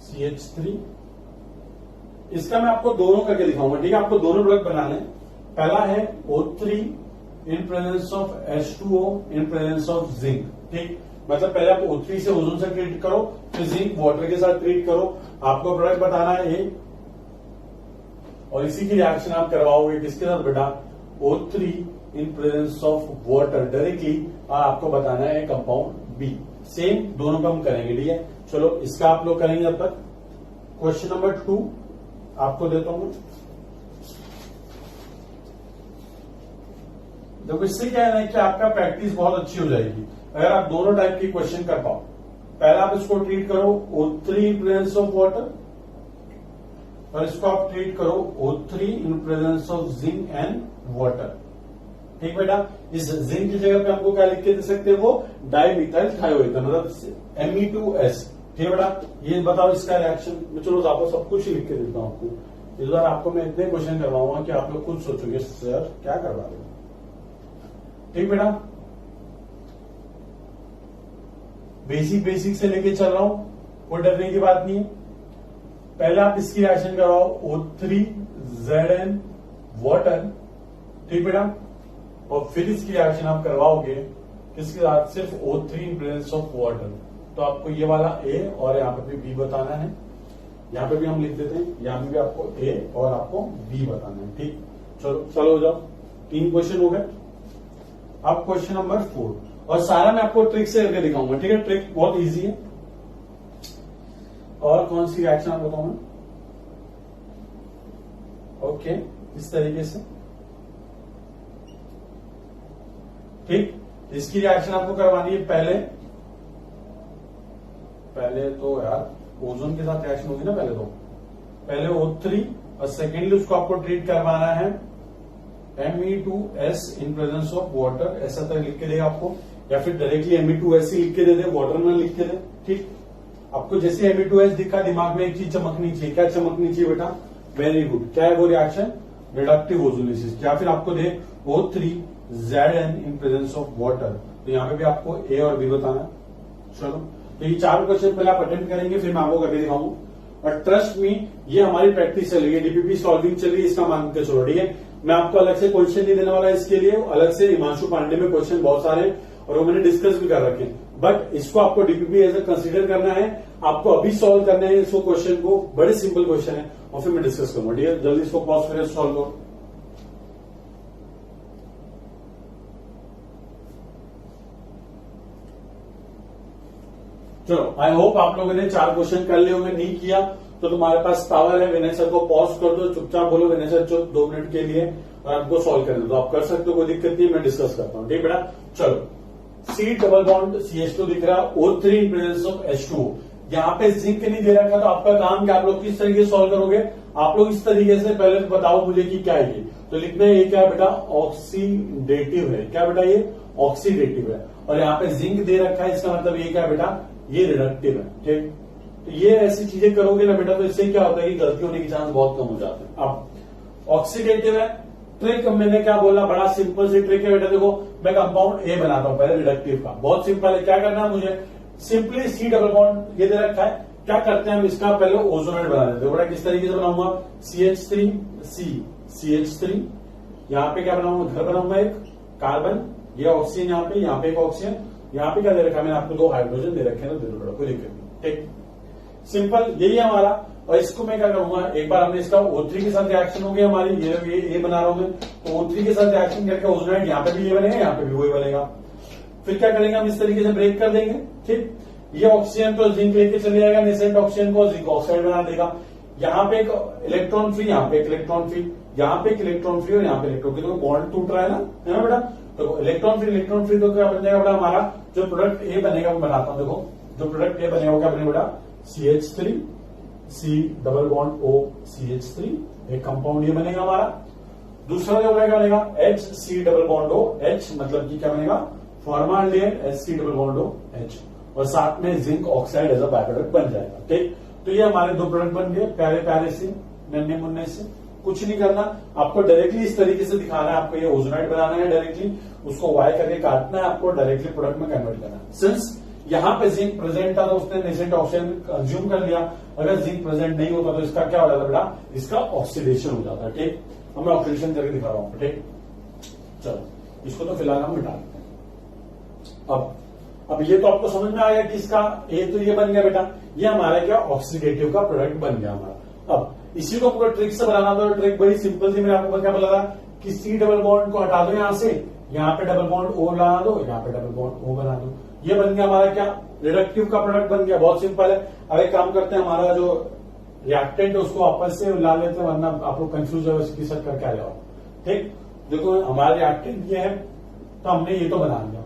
CH3। इसका मैं आपको दोनों करके दिखाऊंगा, ठीक है। आपको दोनों प्रोडक्ट बनाने हैं। पहला है O3 in presence of H2O in presence of zinc, ठीक। मतलब पहले आप O3 से ओजोन से ट्रीट करो, फिर जिंक वाटर के साथ ट्रीट करो। आपको प्रोडक्ट बताना है A, और इसी की रिएक्शन आप करवाओगे किसके साथ बेटा, O3 in presence of water directly, और आपको बताना है कंपाउंड B। सेम दोनों का हम करेंगे, ठीक है। चलो इसका आप लोग करेंगे। अब तक क्वेश्चन नंबर 2 आपको देता हूं। देखो इससे क्या है कि आपका प्रैक्टिस बहुत अच्छी हो जाएगी अगर आप दोनों टाइप की क्वेश्चन कर पाओ। पहला आप इसको ट्रीट करो O3 in presence of water, और इसको आप ट्रीट करो O3 in presence of zinc and water, ठीक बेटा। इस जिंक की जगह पे आपको क्या लिख के दे सकते हैं, वो डाइमिथाइल थायोएथर, मतलब Me2S, ठीक है बेटा। ये बताओ इसका रिएक्शन। चलो आपको सब कुछ लिख के देता हूं आपको। इस बार आपको मैं इतने क्वेश्चन करवाऊंगा कि आप लोग खुद सोचोगे सर क्या करवा रहे हो, ठीक बेटा। बेसिक से लेके चल रहा हूं, कोई डरने की बात नहीं है। पहले आप इसकी रिएक्शन करवाओ O3Zn वाटर, ठीक बेटा, और फिर इसकी रिएक्शन आप करवाओगे किसके साथ, सिर्फ O3 in presence of water. तो आपको ये वाला A और यहाँ पे भी B बताना है। यहाँ पे भी हम लिख देते हैं, यहाँ पे भी आपको A और आपको B बताना है, ठीक। चलो हो जाओ, 3 क्वेश्चन हो गए। अब क्वेश्चन नंबर 4, और सारा मैं आपको ट्रिक से करके दिखाऊंगा, ठीक है। ट्रिक बहुत इजी है। और कौन सी रिएक्शन आप बताऊं मैं, ओके, इस तरीके से, ठीक। इसकी रिएक्शन आपको करवानी है। पहले तो यार ओजोन के साथ रिएक्शन होगी ना, पहले O3, और सेकेंडली उसको आपको ट्रीट करवाना है Me2S in presence of water, ऐसा तरह लिख के देगा आपको, या फिर डायरेक्टली Me2S ही लिख के दे दे, वाटर में लिख के दे, ठीक। आपको जैसे Me2S दिखा, दिमाग में एक चीज चमकनी चाहिए। क्या चमकनी चाहिए बेटा, वेरी गुड। क्या है वो रिएक्शन, रिडक्टिव ओजोलिसिस। या फिर आपको दे O3Zn in presence of water, तो यहां पे भी आपको A और B बताना है। चलो तो ये 4 क्वेश्चन पहले आप अटेम्प्ट करेंगे, फिर मैं आपको करके दिखाऊंगा। और ट्रस्ट मी, ये हमारी प्रैक्टिस चल रही है, डीपीपी सॉल्विंग चल रही है, इसका मान के चलो, ठीक है। मैं आपको अलग से क्वेश्चन नहीं देने वाला इसके लिए, अलग से हिमांशु पांडे में क्वेश्चन बहुत सारे, और वो मैंने डिस्कस भी कर रखे हैं। बट इसको आपको डीपीपी एज ए कंसिडर करना है, आपको अभी सॉल्व करना है इसको, क्वेश्चन को, बड़े सिंपल क्वेश्चन है, और फिर मैं डिस्कस करूंगा, ठीक है। जल्दी इसको पॉज करें, सॉल्व करो। चलो आई होप आप लोगों ने 4 क्वेश्चन कर लिए होंगे। नहीं किया तो तुम्हारे पास पावर है, विनय सर को पॉज कर दो, चुपचाप बोलो विनय सर 2 मिनट के लिए, और आपको सॉल्व कर दो। आप कर सकते हो, कोई दिक्कत नहीं, मैं डिस्कस करता हूँ, ठीक बेटा। चलो C डबल बॉन्ड CH2 दिख रहा, O3 in presence of H2O। यहाँ पे जिंक नहीं दे रखा, तो आपका काम क्या, आप लोग किस तरीके से सॉल्व करोगे, आप लोग इस तरीके से पहले तो बताओ मुझे कि क्या है ये। तो लिखना है ये क्या है बेटा, ऑक्सीडेटिव है। क्या बेटा, ये ऑक्सीडेटिव है। और यहाँ पे जिंक दे रखा है, इसका मतलब ये क्या है बेटा, ये रिडक्टिव है, ठीक। तो ये ऐसी चीजें करोगे ना बेटा, तो इससे क्या होता है कि गलती होने के चांस बहुत कम हो जाते हैं। अब ऑक्सीडेटिव है, ट्रिक मैंने क्या बोला, बड़ा सिंपल सी ट्रिक है बेटा। देखो मैं कंपाउंड A बनाता हूं पहले रिडक्टिव का, बहुत सिंपल है। क्या करना है मुझे, सिंपली C डबल बॉन्ड ये दे रखा है, क्या करते हैं हम इसका पहले ओजोनेट बना देते हैं बेटा। किस तरीके से बनाऊंगा, CH3 C CH3, यहाँ पे क्या बनाऊंगा, घर बनाऊंगा एक कार्बन, ये ऑक्सीजन यहाँ पे एक ऑक्सीजन, यहाँ पे क्या दे रखा है मैंने आपको, 2 हाइड्रोजन दे रखे हैं, तो दे दो बेटा, कोई दिक्कत नहीं, ठीक। सिंपल यही है हमारा। और इसको मैं क्या करूंगा, एक बार हमने इसका O3 के साथ रिएक्शन हो गया हमारी, ये बना रहा हूं मैं, तो O3 के साथ रिएक्शन करके ओजोनाइड यहाँ पे भी ये बनेगा, यहाँ पे भी वही बनेगा। फिर क्या करेंगे हम, इस तरीके से ब्रेक कर देंगे, ठीक। ये ऑक्सीजन तो जिंक लेके चले जाएगा, नेसेंट ऑक्सीजन को जिंक ऑक्साइड बना देगा। यहाँ पे एक इलेक्ट्रॉन फ्री, यहाँ पे एक इलेक्ट्रॉन फ्री, यहाँ पे एक इलेक्ट्रॉन फ्री, और यहाँ पे इलेक्ट्रॉन फ्री, तो बॉन्ड टूट रहा है ना बेटा। तो इलेक्ट्रॉन फ्री तो क्या बन जाएगा बेटा, हमारा जो प्रोडक्ट ए बनेगा वो बनाता हूं। देखो जो प्रोडक्ट ए बनेगा क्या बनेगा बेटा, CH3 C double bond O CH3, एक कंपाउंड ये बनेगा हमारा। दूसरा जो बनेगा HC double bond O H, मतलब कि क्या बनेगा, formaldehyde HC double bond O H, और साथ में zinc oxide as a by product बन जाएगा, ठीक। तो ये हमारे 2 प्रोडक्ट बन गए, प्यारे प्यारे से, नन्हे मुन्ने से। कुछ नहीं करना, आपको डायरेक्टली इस तरीके से दिखाना है, आपको ये ओजोनाइड बनाना है डायरेक्टली, उसको वाई करके काटना है, आपको डायरेक्टली प्रोडक्ट में कन्वर्ट करना है। सिंस यहाँ पे जिंक प्रेजेंट था तो उसने नेसेंट ऑक्सीजन कंज्यूम कर लिया। अगर जिंक प्रेजेंट नहीं होता तो इसका क्या हो जाता बेटा, इसका ऑक्सीडेशन हो जाता है। ठीक, अब मैं ऑक्सीडेशन करके दिखा रहा हूं। ठीक, चलो इसको तो फिलहाल हम मिटा देते हैं। अब ये तो आपको समझ में आ गया कि इसका ए तो ये बन गया बेटा, ये हमारा क्या ऑक्सीडेटिव का प्रोडक्ट बन गया हमारा। अब इसी को पूरा ट्रिक से बनाना तो ट्रिक बड़ी सिंपल थी, मैंने आपको क्या बोला था कि सी डबल बॉन्ड को हटा दो यहां से, यहाँ पे डबल बॉन्ड ओ लगा दो, यहाँ पे डबल बॉन्ड ओ बना दो, ये बन गया हमारा क्या रिडक्टिव का प्रोडक्ट बन गया। बहुत सिंपल है। अब एक काम करते हैं, हमारा जो रिएक्टेंट है उसको आपस से ला लेते हैं, वरना आप लोग कंफ्यूज हो इसकी सब करके आ जाओ। ठीक, देखो हमारा रिएक्टेंट ये है तो हमने ये तो बना लिया।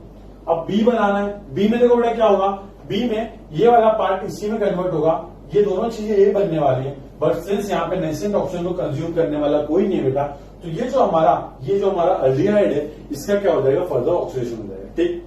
अब बी बनाना है। बी में देखो बेटा क्या होगा, बी में ये वाला पार्ट इसी में कन्वर्ट होगा, ये दोनों चीजें ये बनने वाली है। बट सिंस यहाँ पे नेसेंट ऑक्सीजन को कंज्यूम करने वाला कोई नहीं है बेटा, तो ये जो हमारा अल्डिहाइड है इसका क्या हो जाएगा, फर्दर ऑक्सीडेशन हो जाएगा। ठीक,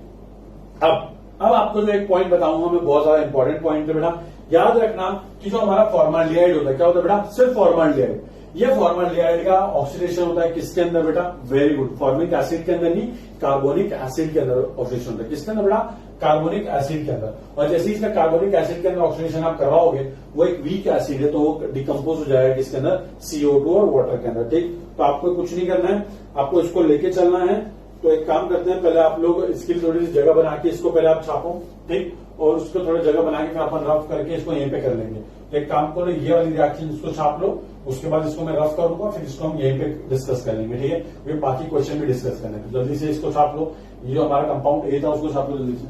अब आपको जो एक पॉइंट बताऊंगा मैं, बहुत ज्यादा इंपॉर्टेंट पॉइंट है बेटा, याद रखना कि जो हमारा फॉर्माल्डिहाइड होता है, क्या होता है बेटा, सिर्फ फॉर्माल्डिहाइड। ये फॉर्माल्डिहाइड का ऑक्सीडेशन होता है किसके अंदर बेटा, वेरी गुड, फॉर्मिक एसिड के अंदर नहीं, कार्बोनिक एसिड के अंदर ऑक्सीडेशन होता है। किसके अंदर बेटा, कार्बोनिक एसिड के अंदर। और जैसे इसमें कार्बोनिक एसिड के अंदर ऑक्सीडेशन आप करवाओगे, वो एक वीक एसिड है तो वो डिकम्पोज हो जाएगा किसके अंदर, CO2 और वाटर के अंदर। ठीक, तो आपको कुछ नहीं करना है, आपको इसको लेके चलना है। तो एक काम करते हैं, पहले आप लोग इसकी थोड़ी सी जगह बना के इसको पहले आप छापो। ठीक, और उसको थोड़ा जगह बना के फिर अपन रफ करके इसको यहीं पे कर लेंगे। तो एक काम करो, ये वाली रिएक्शन इसको छाप लो, उसके बाद इसको मैं रफ करूंगा, फिर इसको हम यहीं पे डिस्कस कर लेंगे। ठीक है, फिर बाकी क्वेश्चन भी डिस्कस करने हैं। जल्दी से इसको छाप लो, ये जो हमारा कंपाउंड ए था उसको छाप लो जल्दी से।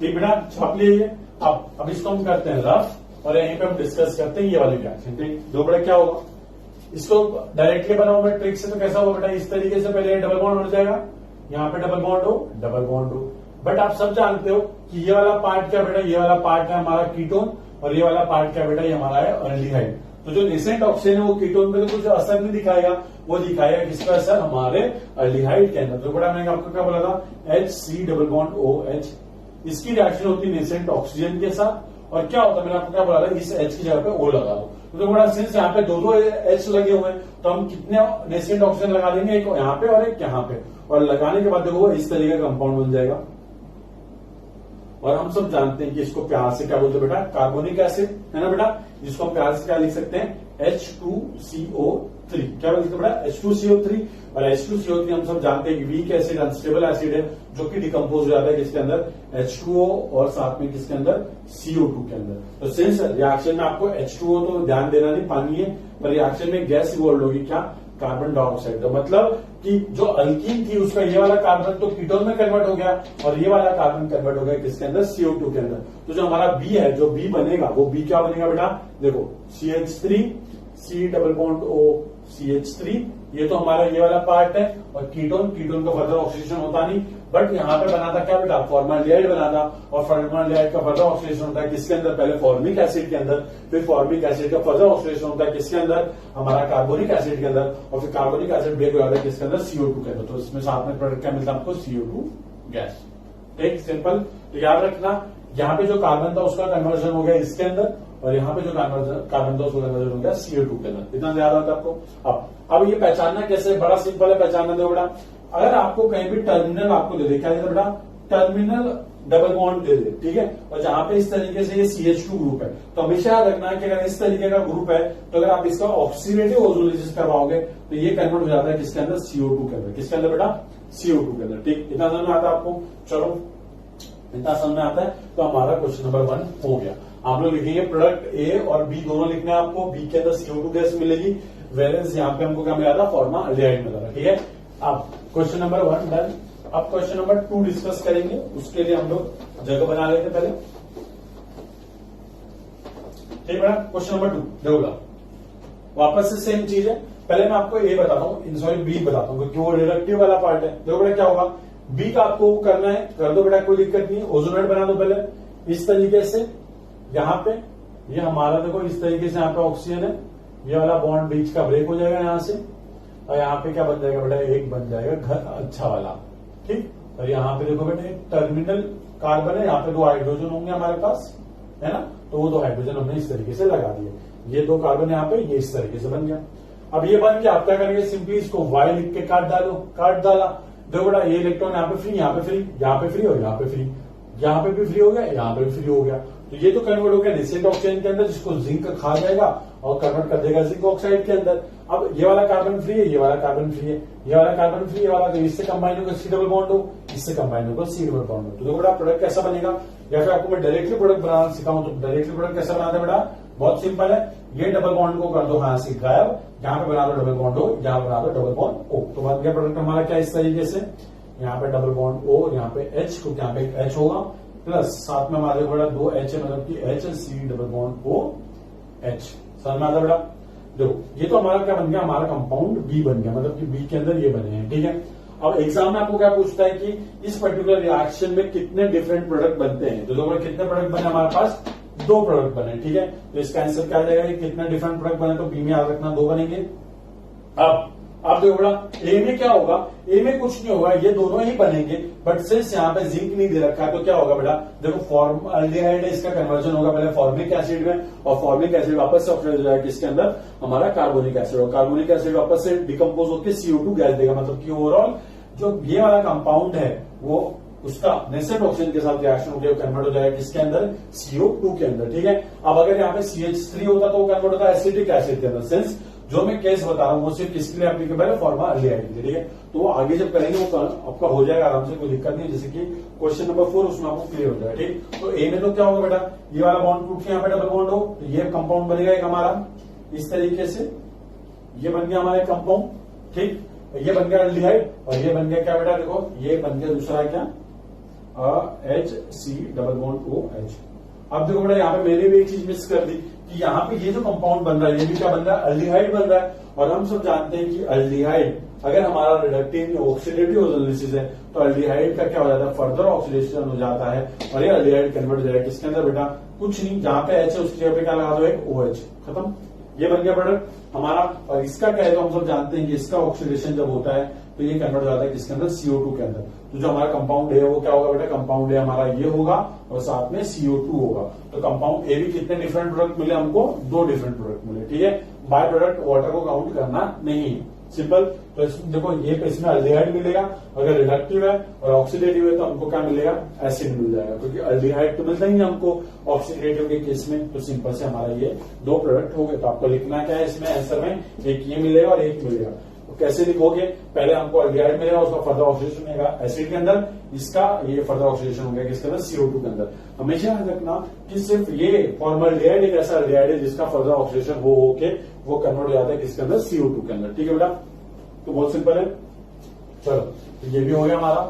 ठीक बेटा, छाप लिए। अब इसको हम करते हैं रफ और यहीं पे हम डिस्कस करते हैं ये वाली रिएक्शन। ठीक, दो बड़ा क्या होगा, इसको डायरेक्टली बनाओ मैं ट्रिक से तो कैसा होगा बेटा, इस तरीके से पहले डबल बॉन्ड हो जाएगा, यहाँ पे डबल बॉन्ड हो, डबल बॉन्ड हो। बट आप सब जानते हो कि ये वाला पार्ट क्या बेटा, ये वाला पार्ट है हमारा कीटोन, और ये वाला पार्ट क्या बेटा, ये हमारा है अल्डिहाइड। तो जो नेसेंट ऑक्सीजन है वो कीटोन पे तो कुछ असर नहीं दिखाएगा, वो दिखाएगा किसका असर, हमारे अल्डिहाइड के अंदर। तो बेटा मैंने आपको क्या बोला था, HC डबल बॉन्ड OH, इसकी रिएक्शन होती है नेसेंट ऑक्सीजन के साथ। और क्या होता है, मैंने आपको क्या बोला था, इस H की जगह पे O लगा दो। तो बड़ा सिंस यहाँ पे दो H लगे हुए हैं, तो हम कितने नेसेंट ऑक्सीजन लगा देंगे, एक यहाँ पे और एक यहाँ पे, और लगाने के बाद देखो वो इस तरीके का कंपाउंड बन जाएगा। और हम सब जानते हैं कि इसको प्यार से क्या बोलते हैं बेटा, कार्बोनिक एसिड है ना बेटा, जिसको हम प्यार से क्या लिख सकते हैं, H2CO3। क्या बोलते हैं बेटा, H2CO3। और H2CO3 हम सब जानते हैं कि वीक एसिड, अनस्टेबल एसिड है, जो कि डिकम्पोज हो जाता है किसके अंदर, H2O और साथ में किसके अंदर, CO2 के अंदर। तो सिंस रिएक्शन में आपको H2O तो ध्यान देना नहीं, पानी है, पर रिएक्शन में गैस इवॉल्व होगी, क्या, कार्बन डाइऑक्साइड। तो मतलब कि जो अल्कीन थी उसका ये वाला कार्बन तो कीटोन में कन्वर्ट हो गया, और ये वाला कार्बन कन्वर्ट हो गया किसके अंदर, CO2 के अंदर। तो जो हमारा बी है, जो बी बनेगा वो बी क्या बनेगा बेटा, देखो CH3, C double bond O CH3, ये तो हमारा ये वाला पार्ट है। और कीटोन का फर्दर ऑक्सीडेशन होता नहीं, बट यहाँ पे बना था क्या बेटा, फॉर्माल्डिहाइड बना था। और फॉर्माल्डिहाइड का फर्दर ऑक्सीडेशन होता है किसके अंदर, पहले फॉर्मिक एसिड के अंदर, फिर फॉर्मिक एसिड का फर्दर ऑक्सीडेशन होता है किसके अंदर, हमारा कार्बोनिक एसिड के अंदर, और फिर कार्बोनिक एसिड ब्रेक हो जाता है किसके अंदर, CO2 के अंदर। तो इसमें साथ में प्रोडक्ट क्या मिलता है आपको, CO2 गैस। ठीक, सिंपल। तो याद रखना, यहाँ पे जो कार्बन था उसका कन्वर्जन हो गया इसके अंदर, और यहाँ पे जो कार्बन था उसका कन्वर्जन हो गया CO2 के अंदर। इतना याद आता है आपको। अब ये पहचानना कैसे, बड़ा सिंपल है पहचानना। दो बेटा, अगर आपको कहीं भी टर्मिनल आपको दे दे, क्या दे बेटा, टर्मिनल डबल बॉन्ड दे दे, ठीक है, और जहां पे इस तरीके से ये CH2 ग्रुप है, तो हमेशा याद रखना है कि अगर इस तरीके का ग्रुप है तो अगर आप इसका ऑक्सीडेटिव ओजोलिसिस करवाओगे तो ये कन्वर्ट हो जाता है किसके अंदर, CO2 के अंदर। किसके अंदर बेटा, CO2 के अंदर। ठीक, इतना समझ में आता है आपको। चलो, इतना समझ में आता है तो हमारा क्वेश्चन नंबर 1 हो गया। आप लोग लिखेंगे प्रोडक्ट ए और बी दोनों लिखना है आपको। बी के अंदर CO2 गैस मिलेगी, वेरेज यहाँ पे हमको क्या मिला था, फॉर्माल्डिहाइड मिला था। ठीक है, अब क्वेश्चन नंबर 1 डन। अब क्वेश्चन नंबर 2 डिस्कस करेंगे, उसके लिए हम लोग जगह बना लेते पहले। ठीक है, क्वेश्चन नंबर 2 देखो, वापस से सेम चीज है। पहले मैं आपको ए बताता हूँ, सॉरी बी बताता हूँ, क्योंकि वो रिडक्टिव वाला पार्ट है। देखो बेटा क्या होगा, बी का आपको करना है, कर दो बेटा, कोई दिक्कत नहीं है। ओजोनाइड बना दो पहले इस तरीके से, यहाँ पे ये हमारा देखो इस तरीके से, यहाँ पे ऑक्सीजन है, ये वाला बॉन्ड बीच का ब्रेक हो जाएगा यहाँ से, और यहाँ पे क्या बन जाएगा बेटा, एक बन जाएगा घर अच्छा वाला। ठीक, और यहाँ पे देखो बेटा एक टर्मिनल कार्बन है, यहाँ पे 2 हाइड्रोजन होंगे हमारे पास, है ना। तो वो 2 हाइड्रोजन हमने इस तरीके से लगा दिए। ये 2 कार्बन यहाँ पे ये इस तरीके से बन गया। अब ये बन गया, आप क्या करेंगे, सिंपली इसको वाई लिख के काट डाला। देखो बेटा ये इलेक्ट्रॉन यहाँ पे फ्री, यहाँ पे फ्री, यहाँ पे फ्री और यहाँ पे फ्री, यहाँ पे भी फ्री हो गया, यहाँ पे भी फ्री हो गया। तो ये तो कन्वर्ट हो गया नेसेंट ऑक्सीजन के अंदर, जिसको जिंक खा जाएगा और कन्वर्ट कर देगा जिंक ऑक्साइड के अंदर। अब ये वाला कार्बन फ्री है, ये वाला कार्बन फ्री है, ये वाला कार्बन फ्री, ये वाला, तो इससे कंबाइन होकर सी डबल बॉन्ड हो, इससे कंबाइन होकर सी डबल बॉन्ड हो। तो देखो बेटा प्रोडक्ट कैसा बनेगा, या फिर आपको मैं डायरेक्टली प्रोडक्ट बनाना सिखाऊं तो डायरेक्टली प्रोडक्ट कैसा बनाते हैं बेटा, बहुत सिंपल है। ये डबल बॉन्ड को कर दो हाँ से गायब, यहाँ पे बना दो डबल बॉन्ड ओ, यहाँ बना दो डबल बॉन्ड ओ, तो बन गया प्रोडक्ट हमारा क्या इस तरीके से, यहाँ पे डबल बॉन्ड ओ, यहाँ पे एच, क्योंकि यहाँ पे एच होगा, प्लस साथ में हमारे बेटा 2 एच है, मतलब कि H C double bond O H. समझ में आता बेटा। देखो ये तो हमारा क्या बन गया, हमारा कंपाउंड बी बन गया, मतलब कि बी के अंदर ये बने हैं, ठीक है। अब एग्जाम में आपको क्या पूछता है कि इस पर्टिकुलर रिएक्शन में कितने डिफरेंट प्रोडक्ट बनते हैं, तो देखो कितने प्रोडक्ट बने हमारे पास, 2 प्रोडक्ट बने, ठीक है। तो इसका आंसर क्या आ जाएगा, कितने डिफरेंट प्रोडक्ट बने, तो बी में याद रखना 2 बनेंगे। अब देखो बेटा ए में क्या होगा, ए में कुछ नहीं होगा, ये दोनों ही बनेंगे, बट सिंस यहाँ पे जिंक नहीं दे रखा है तो क्या होगा बेटा, देखो फॉर्मल्डिहाइड है, इसका कन्वर्जन होगा पहले फॉर्मिक एसिड में, और फॉर्मिक एसिड वापस से ऑक्सीडाइज हो जाएगा किसके अंदर, हमारा कार्बोनिक एसिड, और कार्बोनिक एसिड वापस से डिकम्पोज होकर CO2 गैस देगा, मतलब कि ओवरऑल जो ये वाला कंपाउंड है वो उसका नेसेंट ऑक्सीजन के साथ रिएक्शन होकर कन्वर्ट हो जाएगा किसके अंदर, CO2 के अंदर, ठीक है। अब अगर यहाँ पे CH3 होता तो वो कन्वर्ट होता एसिटिक एसिड के अंदर। सिंस जो मैं केस बता रहा हूँ वो सिर्फ किसके लिए एप्लीकेबल है, फॉर्मल्डिहाइड के लिए, ठीक है। तो वो आगे जब करेंगे वो आपका हो जाएगा आराम से, कोई दिक्कत नहीं, जैसे कि क्वेश्चन नंबर 4 उसमें आपको क्लियर हो जाएगा, ठीक। तो ए में तो क्या होगा बेटा, ये वाला बॉन्ड टूट के यहाँ पे डबल बॉन्ड हो, तो ये कंपाउंड बनेगा एक हमारा इस तरीके से, ये बन गया हमारा कंपाउंड, ठीक। ये बन गया एल्डिहाइड, और ये बन गया क्या बेटा, देखो ये बन गया दूसरा क्या, H C double bond O H. अब देखो बेटा यहाँ पे मैंने भी एक चीज मिस कर दी कि यहाँ पे ये जो कंपाउंड बन रहा है ये भी क्या बन रहा है, एल्डिहाइड बन रहा है। और हम सब जानते हैं कि एल्डिहाइड अगर हमारा रिडक्टिव ऑक्सीडेटिव ओजोलिसिस है तो एल्डिहाइड का क्या हो जाता है, फर्दर ऑक्सीडेशन हो जाता है, और ये एल्डिहाइड कन्वर्ट हो जाएगा किसके अंदर बेटा, कुछ नहीं, जहां पे एच है उसकी जगह पे क्या लगा दो, एक OH, खत्म। ये बन गया प्रोडक्ट हमारा। और इसका क्या है, तो हम सब जानते हैं कि इसका ऑक्सीडेशन जब होता है तो ये कन्वर्ट हो जाता है किसके अंदर, CO2 के अंदर। तो जो हमारा कंपाउंड है वो क्या होगा बेटा, कंपाउंड ए हमारा ये होगा और साथ में CO2 होगा। तो कंपाउंड ए भी कितने डिफरेंट प्रोडक्ट मिले हमको, 2 डिफरेंट प्रोडक्ट मिले, ठीक है। बाय प्रोडक्ट वाटर को काउंट करना नहीं है, सिंपल। तो देखो ये इसमें एल्डिहाइड मिलेगा, अगर रिडक्टिव है और ऑक्सीडेटिव है तो हमको क्या मिलेगा, एसिड मिल जाएगा, क्योंकि एल्डिहाइड तो मिलता ही नहीं हमको ऑक्सीडेटिव के केस में। तो सिंपल से हमारा ये 2 प्रोडक्ट हो गए। तो आपको लिखना क्या है इसमें आंसर में, एक ये मिलेगा और एक मिलेगा। तो कैसे लिखोगे, पहले हमको एल्डिहाइड मिलेगा, उसका फर्दर ऑक्सीडेशन मिलेगा एसिड के अंदर, इसका ये फर्दर ऑक्सीडेशन हो गया किसके अंदर, CO2 के अंदर। हमेशा याद रखना कि सिर्फ ये फॉर्मल्डिहाइड एक ऐसा एल्डिहाइड है जिसका फर्दर ऑक्सीडेशन हो के वो कन्वर्ट हो जाता है किसके अंदर, CO2 के अंदर, ठीक है बेटा। तो बहुत सिंपल है। चलो तो ये भी हो गया हमारा।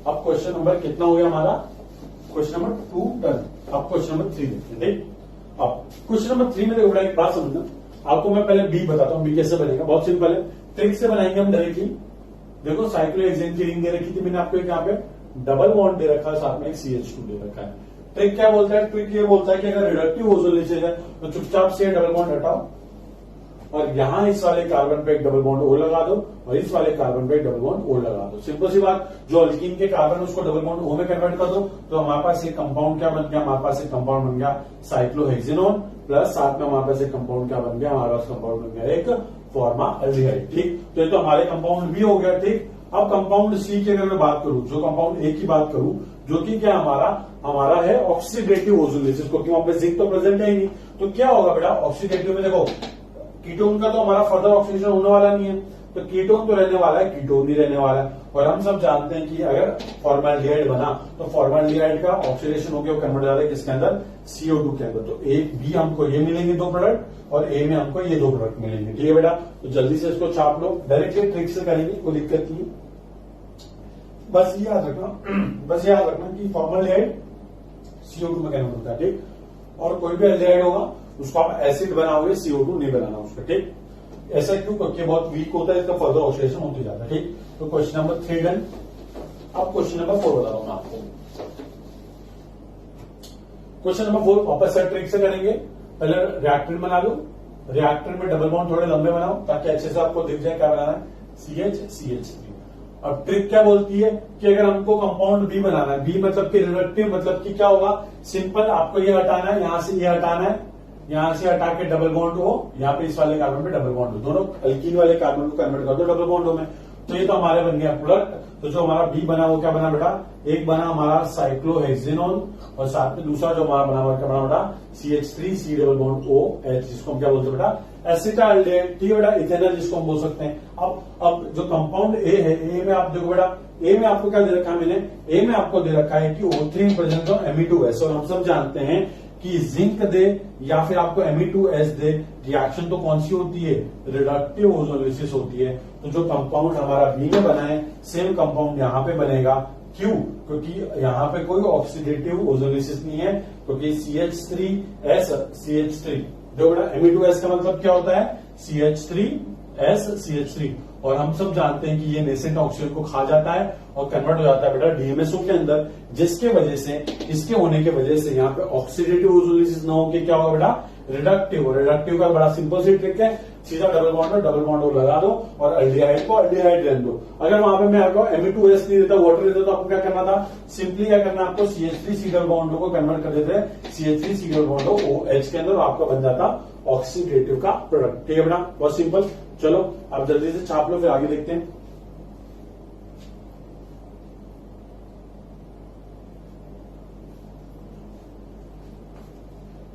अब क्वेश्चन नंबर कितना हो गया हमारा, क्वेश्चन नंबर 2 डन। अब क्वेश्चन नंबर 3 देखते हैं, ठीक। अब क्वेश्चन नंबर 3 में देखो एक बात समझना, आपको मैं पहले बी बताता हूँ, बी कैसे बनेगा, बहुत सिंपल है, ट्रिक से बनाएंगे हम डायरेक्टली। देखो साइक्लोहेक्सेन की रिंग दे रखी थी मैंने आपको, एक यहाँ पे डबल बॉन्ड दे रखा है, साथ में एक CH2 दे रखा है। ट्रिक क्या बोलता है, ट्रिक ये बोलता है कि अगर रिडक्टिव ओजोलिसिस है तो चुपचाप से डबल बॉन्ड हटाओ और यहां इस वाले कार्बन पे एक डबल बॉन्ड ओ लगा दो और इस वाले कार्बन पे एक डबल बॉन्ड ओ लगा दो। सिंपल सी बात, जो अल्कीन के कार्बन उसको डबल बॉन्ड ओ में कन्वर्ट कर दो, तो हमारे पास एक कंपाउंड क्या बन गया, हमारे पास एक कंपाउंड बन गया साइक्लोहेक्सेनोन, प्लस साथ में हमारे पास एक कंपाउंड क्या बन गया, हमारे पास कंपाउंड बन गया एक फॉर्मल्डिहाइड, ठीक। तो ये तो हमारे कंपाउंड बी हो गया, ठीक। अब कंपाउंड सी की अगर मैं बात करूं, जो कंपाउंड ए की बात करूं, जो कि क्या हमारा है ऑक्सीडेटिव ओजोलिसिस, क्योंकि वहां पे जिंक तो प्रेजेंट है ही नहीं। तो क्या होगा बेटा, ऑक्सीडेटिव में देखो कीटोन का तो हमारा फर्दर ऑक्सीडेशन होने वाला नहीं है, तो कीटोन तो रहने वाला है, कीटोन भी रहने वाला है। और हम सब जानते हैं कि अगर फॉर्मल्डिहाइड बना तो फॉर्मल्डिहाइड का ऑक्सीडेशन होकर कन्वर्ट जाता है किसके अंदर, CO2 के अंदर। तो एक बी हमको ये मिलेंगे 2 प्रोडक्ट और ए में हमको ये 2 प्रोडक्ट मिलेंगे, ठीक है बेटा। तो जल्दी से इसको छाप लो, डायरेक्टली ट्रिक से करेंगे, कोई दिक्कत नहीं। बस याद रखना कि फॉर्मल्डिहाइड CO2 में कन्वर्ट होता है, ठीक। और कोई भी एल्डिहाइड होगा उसको आप एसिड बनाओगे, CO2 नहीं बनाना उसका, ठीक। ऐसा क्यों, क्योंकि बहुत वीक होता है, इसका फर्दर ऑक्सीडेशन होते जाता है, ठीक। तो क्वेश्चन नंबर 3 डन। अब क्वेश्चन नंबर 4 बता रहा हूं मैं आपको। क्वेश्चन नंबर 4 वापस से ट्रिक से करेंगे। पहले रिएक्टेंट बना लो, रिएक्टेंट में डबल बॉन्ड थोड़े लंबे बनाओ ताकि अच्छे से आपको दिख जाए क्या बनाना है, CH CH3। अब ट्रिक क्या बोलती है कि अगर हमको कंपाउंड बी बनाना है, बी मतलब कि रिडक्टिव, मतलब कि क्या होगा, सिंपल आपको ये हटाना है, यहां से ये हटाना है, यहां से हटा के डबल बॉन्ड हो, यहाँ पे इस वाले कार्बन पे डबल बॉन्ड हो, दोनों अल्कीन वाले कार्बन को कन्वर्ट कर दो डबल बॉन्ड में। तो ये तो हमारे बन गया प्रोडक्ट। तो जो हमारा बी बना वो क्या बना बेटा, एक बना हमारा साइक्लोहेक्सेनॉन और साथ में दूसरा जो हमारा बना हुआ क्या बना बेटा, CH3 डबल बॉन्ड OH, जिसको हम क्या बोलते हैं बेटा, एसिटाल्डेहाइड। ठीक है बेटा, इथेनॉल जिसको हम बोल सकते हैं। अब जो कंपाउंड ए है, ए में आप देखो बेटा, ए में आपको क्या दे रखा है मैंने, ए में आपको दे रखा है कि O3 प्रेजेंस ऑफ Me2S, और हम सब जानते हैं कि जिंक दे या फिर आपको Me2S दे, रिएक्शन तो कौन सी होती है, रिडक्टिव ओजोलिसिस होती है। तो जो कंपाउंड हमारा बी में बना है सेम कंपाउंड यहाँ पे बनेगा। क्यों? क्योंकि यहाँ पे कोई ऑक्सीडेटिव ओजोलिसिस नहीं है, क्योंकि CH3S CH3, जो बेटा Me2S का मतलब क्या होता है, CH3S CH3, और हम सब जानते हैं कि ये नेसेंट ऑक्सीजन को खा जाता है और कन्वर्ट हो जाता है बेटा DMSO के अंदर, जिसके वजह से, इसके होने के वजह से यहाँ पे ऑक्सीडेटिव ओजोलिसिस ना होकर क्या होगा बेटा, रिडक्टिव। रिडक्टिव का बड़ा सिंपल सी ट्रिक है, सीधा डबल बॉन्ड लगा दो और अल्डिहाइड को अल्डिहाइड रहने दो। अगर वहां पे मैं आपको Me2S नहीं देता, वाटर देता, तो आपको क्या करना था, सिंपली क्या करना, आपको CH3 डबल बॉन्ड को कन्वर्ट कर देते हैं CH3 डबल बॉन्ड OH के अंदर, आपका बन जाता ऑक्सीडेटिव का प्रोडक्ट। ठीक है बेटा, बहुत सिंपल। चलो अब जल्दी से छाप लो, फिर आगे देखते हैं।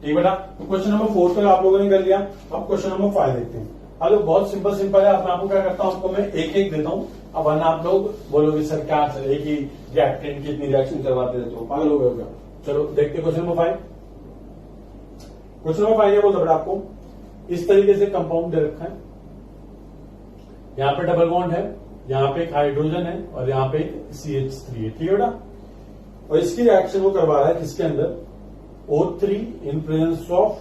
ठीक बेटा, तो क्वेश्चन नंबर 4 तक आप लोगों ने कर लिया। अब क्वेश्चन नंबर 5 देखते हैं। हेलो, बहुत सिंपल है। अब मैं आपको क्या करता हूं, आपको मैं एक एक देता हूं। अब वरना आप लोग बोलोगे सर क्या सर एक ही रिएक्टेंट की इतनी रिएक्शन करवाते रहते हो, पागल हो गए हो क्या। चलो देखते क्वेश्चन नंबर 5। क्वेश्चन नंबर 5 ये बोलता बेटा, आपको इस तरीके से कंपाउंड दे रखा है, यहाँ पे डबल बॉन्ड है, यहाँ पे एक हाइड्रोजन है और यहाँ पे एक CH3 है। ठीक है बेटा, और इसकी रिएक्शन वो करवा रहा है किसके अंदर, O3 in presence of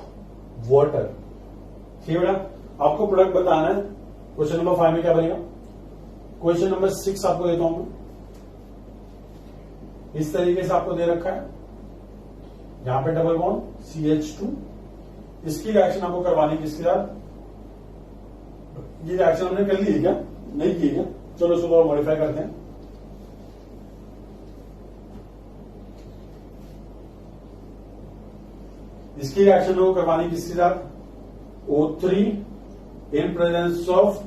water. ठीक है बेटा, आपको प्रोडक्ट बताना है। क्वेश्चन नंबर 5 में क्या बनेगा, क्वेश्चन नंबर 6 आपको देता हूं मैं। इस तरीके से आपको दे रखा है, यहां पे डबल बॉन्ड CH2, इसकी रिएक्शन आपको करवानी किसके साथ, ये रिएक्शन हमने कर ली है क्या, नहीं की क्या, चलो सुबह मॉडिफाई करते हैं। इसकी रिएक्शन को करवानी किसके साथ, O3 in presence of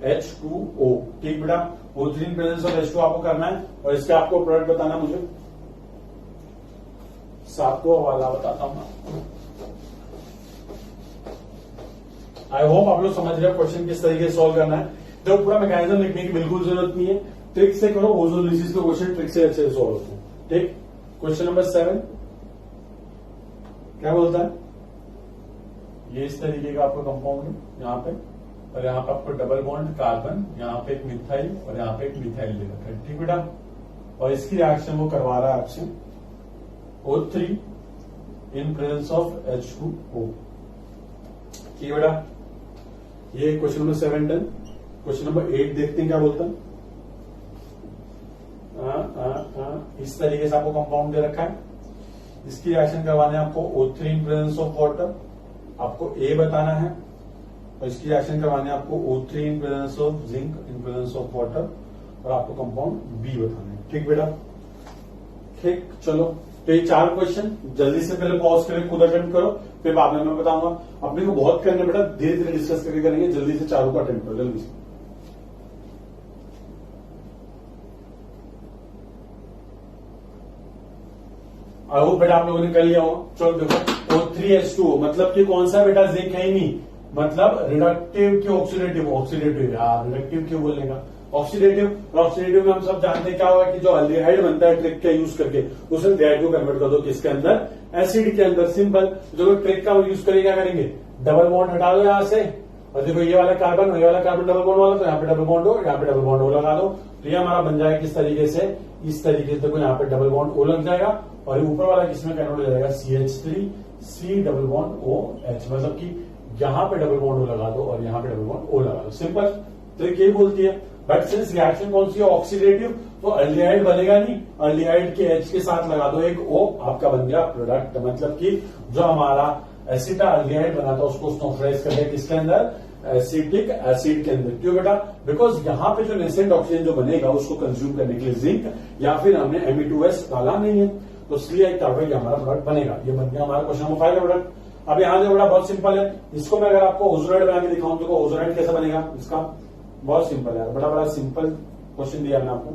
H2O। ठीक बेटा, O3 in presence of H2 आपको करना है, और इसका आपको प्रोडक्ट बताना मुझे, 7वां वाला बताता हूं मैं। आई होप आप लोग समझ रहे हो क्वेश्चन किस तरीके से सॉल्व करना है। जो पूरा मैकेनिज्म लिखने की बिल्कुल जरूरत नहीं है, ट्रिक से करो। ओजोलिसिस के क्वेश्चन ट्रिक से अच्छे से सॉल्व होते हैं। ठीक, क्वेश्चन नंबर 7 क्या बोलता है, ये इस तरीके का आपको कंपाउंड है यहाँ पे, और यहाँ पे आपको डबल बॉन्ड कार्बन, यहाँ पे एक मिथाइल और यहाँ पे एक मिथाइल दे रखा है। ठीक बेटा, और इसकी रिएक्शन वो करवा रहा है आपसे O3 in presence of H2O। ठीक बेटा, ये question number 7 done. Question number 8 देखते हैं क्या बोलता है। इस तरीके से आपको कंपाउंड दे रखा है, इसकी रिएक्शन करवाने आपको O3 in presence of water, आपको A बताना है, और इसकी रिएक्शन करवाने आपको O3 in presence of zinc in presence of water, और आपको कंपाउंड B बताना है। ठीक बेटा, ठीक। चलो, तो ये 4 क्वेश्चन जल्दी से पहले पॉज करके खुद अटेम्प्ट करो, फिर बाद में मैं बताऊंगा। अपने को बहुत करने बेटा, धीरे धीरे डिस्कस करके करेंगे। जल्दी से 4 को अटेम्प्ट करो, जल्दी से। आई होप बेटा आप लोगों ने कर लिया हो। चलो देखो, O3H2O मतलब कि कौन सा बेटा, जिंक है ही नहीं, मतलब रिडक्टिव की ऑक्सीडेटिव, ऑक्सीडेटिव यार, रिडक्टिव क्यों बोलने का, ऑक्सीडेटिव। और ऑक्सीडेटिव में हम सब जानते हैं क्या होगा कि जो अल्डिहाइड बनता है ट्रिक का यूज करके, उसे अल्डिहाइड को कन्वर्ट कर दो किसके अंदर, एसिड के अंदर। सिंपल। जो ट्रिक का यूज करेंगे क्या करेंगे, डबल बॉन्ड हटा दो यहां से, और देखो ये वाला कार्बन, ये वाला कार्बन डबल बॉन्ड वाला, तो यहाँ पे डबल बॉन्ड हो, यहाँ पे डबल बॉन्ड ओ लगा दो, तो ये हमारा बन जाएगा किस तरीके से, इस तरीके से। देखो यहाँ पे डबल बॉन्ड ओ लग जाएगा, और ऊपर वाला किसमें कन्वर्ट हो जाएगा, CH3 डबल बॉन्ड OH, मतलब कि यहाँ पे डबल बॉन्ड ओ लगा दो और यहाँ पे डबल बॉन्ड ओ लगा दो। सिंपल ट्रिक यही बोलती है। बट सिंस रिएक्शन कौन सी है, ऑक्सीडेटिव, तो अल्डिहाइड बनेगा नहीं, अल्डिहाइड के H के साथ लगा दो एक O, आपका बन गया प्रोडक्ट। मतलब कि जो हमारा एसिटा अल्डिहाइड बना था उसको स्टोनफ्राइज कर दिया किसके अंदर, एसिटिक एसिड के अंदर। क्यों बेटा? बिकॉज यहाँ पे जो नेसेंट ऑक्सीजन जो बनेगा उसको कंज्यूम करने के लिए जिंक या फिर हमने Me2S डाला नहीं है, तो इसलिए क्या होगा, हमारा प्रोडक्ट बनेगा। ये बन गया हमारा क्वेश्चन नंबर 5 का प्रोडक्ट। अब यहाँ से बड़ा बहुत सिंपल है, इसको मैं अगर आपको ओजोनाइड बना के दिखाऊं तो ओजोनाइड कैसे बनेगा इसका, बहुत सिंपल है, बड़ा बड़ा सिंपल क्वेश्चन दिया मैंने आपको।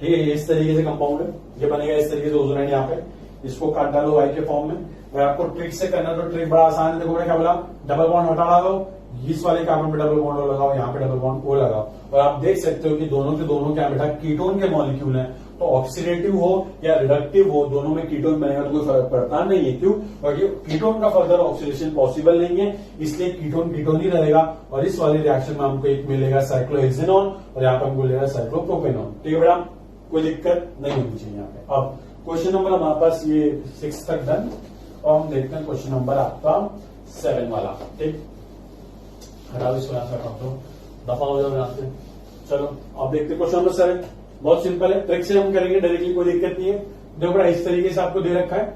ठीक है, इस तरीके से कंपाउंड है, ये बनेगा इस तरीके से ओजोनाइड। यहाँ पे इसको काट डालो वाई के फॉर्म में। अगर आपको ट्रिक से करना तो ट्रिक बड़ा आसान है। देखो मैंने क्या बोला, डबल बॉन्ड हटा दो, इस वाले कार्बन पे डबल बॉन्ड ओ लगाओ, यहाँ पे डबल बॉन्ड ओ लगाओ, और आप देख सकते हो कि दोनों के दोनों क्या बेटा कीटोन के मॉलिक्यूल हैं। तो ऑक्सीडेटिव हो या रिडक्टिव हो, दोनों में कीटोन बनेगा तो कोई फर्क पड़ता नहीं है। क्यों? क्योंकि कीटोन का फर्दर ऑक्सीडेशन पॉसिबल नहीं है, इसलिए कीटोन कीटोन ही रहेगा। और इस वाले रिएक्शन में हमको एक मिलेगा साइक्लोहेक्सेनॉन और यहाँ पे हमको मिलेगा साइक्लोप्रोपेनॉन। ठीक है बेटा, कोई दिक्कत नहीं होनी चाहिए यहाँ पे। अब क्वेश्चन नंबर हमारे पास ये 6 तक डन, और हम देखते हैं क्वेश्चन नंबर आपका 7 वाला। ठीक, हटाओ इसको यहाँ से, दफा हो जाओ यहाँ से। चलो अब देखते हैं क्वेश्चन नंबर 7। बहुत सिंपल है, ट्रिक से हम करेंगे डायरेक्टली, कोई दिक्कत नहीं है। देखो बड़ा इस तरीके से आपको दे रखा है,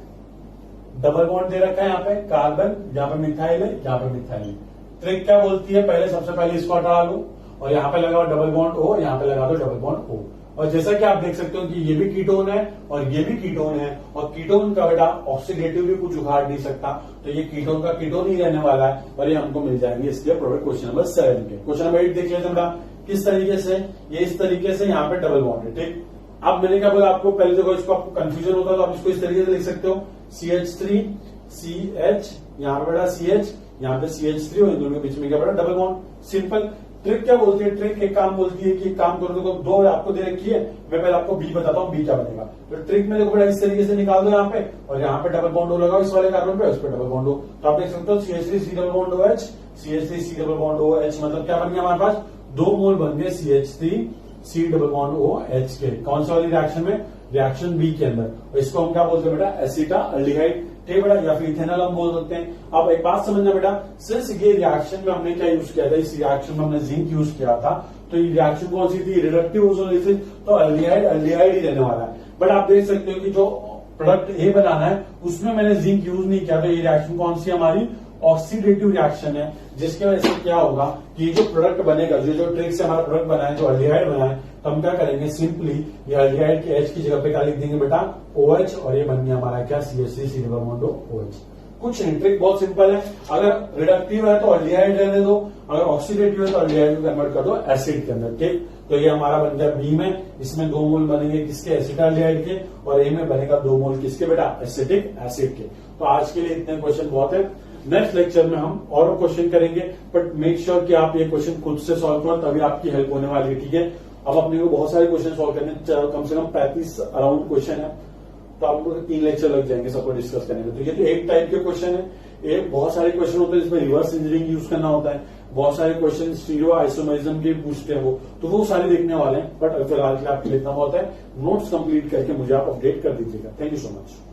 डबल बॉन्ड दे रखा है यहाँ पे कार्बन, यहाँ पे मिथाइल है, यहाँ पे मिथाइल है। ट्रिक क्या बोलती है, पहले सबसे पहले इसको हटा लो और यहाँ पे लगाओ डबल बॉन्ड ओ, यहाँ पे लगा दो डबल बॉन्ड ओ। और जैसा कि आप देख सकते हो कि ये भी कीटोन है और ये भी कीटोन है, और कीटोन का बेटा ऑक्सीडेटिव भी कुछ उखाड़ नहीं सकता, तो ये कीटोन का कीटोन ही रहने वाला है और ये हमको मिल जाएंगे इसके प्रोडक्ट क्वेश्चन नंबर 7 के। क्वेश्चन नंबर 8 देख लेते हैं बेटा, किस तरीके से, ये इस तरीके से यहाँ पे डबल बॉन्ड है। ठीक, अब मैंने क्या बोला आपको, पहले देखो इसको आपको कंफ्यूजन होता है तो आप इसको इस तरीके से लिख सकते हो, CH3 CH, यहाँ पे बेटा CH, यहाँ पे CH3 और इन दोनों के बीच में क्या बेटा डबल बॉन्ड। सिंपल। ट्रिक क्या बोलती है, ट्रिक एक काम बोलती है कि एक काम करो, देखो दो आपको दे रखी है, मैं पहले आपको बी बताता हूँ बी क्या बनेगा। तो ट्रिक में देखो बेटा इस तरीके से निकाल दो यहाँ पे, और यहाँ पे डबल बॉन्ड ओ लगाओ इस वाले कार्बन पे, उस पर डबल बॉन्ड ओ। तो आप देख सकते हो CH3C double bond OH, CH3C double bond OH, मतलब क्या बन गया हमारे पास, 2 मोल बन गए CH3C डबल बॉन्ड OH के। कौन सी वाली रिएक्शन में, रिएक्शन बी के अंदर। और इसको हम क्या बोलते हैं बेटा, एसिटाल्डिहाइड। ठीक बेटा, या फिर इथेनॉल हम बोल सकते हैं। अब एक बात समझना बेटा, सिंस ये रिएक्शन में हमने क्या यूज किया था, इस रिएक्शन में हमने जिंक यूज किया था, तो ये रिएक्शन कौन सी थी, रिडक्टिव ओजोलिसिस, तो अल्डिहाइड ही रहने वाला है। बट आप देख सकते हो कि जो प्रोडक्ट ए बनाना है उसमें मैंने जिंक यूज नहीं किया, तो ये रिएक्शन कौन सी हमारी ऑक्सीडेटिव रिएक्शन है, जिसकी वजह से क्या होगा कि जो प्रोडक्ट बनेगा, जो ट्रिक से हमारा प्रोडक्ट बना है, जो अल्डिहाइड बना है, तो हम क्या करेंगे, सिंपली ये अल्डिहाइड के H की जगह पे क्या लिख देंगे बेटा, OH, और ये बन गया हमारा क्या, CH3C डबल बॉन्ड OH। कुछ नहीं, ट्रिक बहुत सिंपल है। अगर रिडक्टिव है तो अल्डिहाइड रहने दो, अगर ऑक्सीडेटिव है तो अल्डिहाइड को कन्वर्ट कर दो एसिड के अंदर। ठीक, तो ये हमारा बन गया बी में, इसमें 2 मोल बनेंगे किसके, एसिटाल्डिहाइड के, और ए में बनेगा 2 मोल किसके बेटा, एसिटिक एसिड के। तो आज के लिए इतने क्वेश्चन बहुत है। नेक्स्ट लेक्चर में हम और क्वेश्चन करेंगे, बट मेक श्योर कि आप ये क्वेश्चन खुद से सॉल्व करो, तभी आपकी हेल्प होने वाली है। ठीक है, अब अपने को बहुत सारे क्वेश्चन सॉल्व करने, कम से कम 35 अराउंड क्वेश्चन है, तो आपको 3 लेक्चर लग जाएंगे सबको डिस्कस करने में। तो ये तो एक टाइप के क्वेश्चन है, एक बहुत सारे क्वेश्चन होते हैं जिसमें रिवर्स इंजीनियरिंग यूज करना होता है, बहुत सारे क्वेश्चन स्टीरियो आइसोमरिज्म के पूछते हैं तो वो सारे देखने वाले हैं। बट फिलहाल के लिए आपके लिए इतना बहुत है। नोट्स कंप्लीट करके मुझे आप अपडेट कर दीजिएगा। Thank you so much.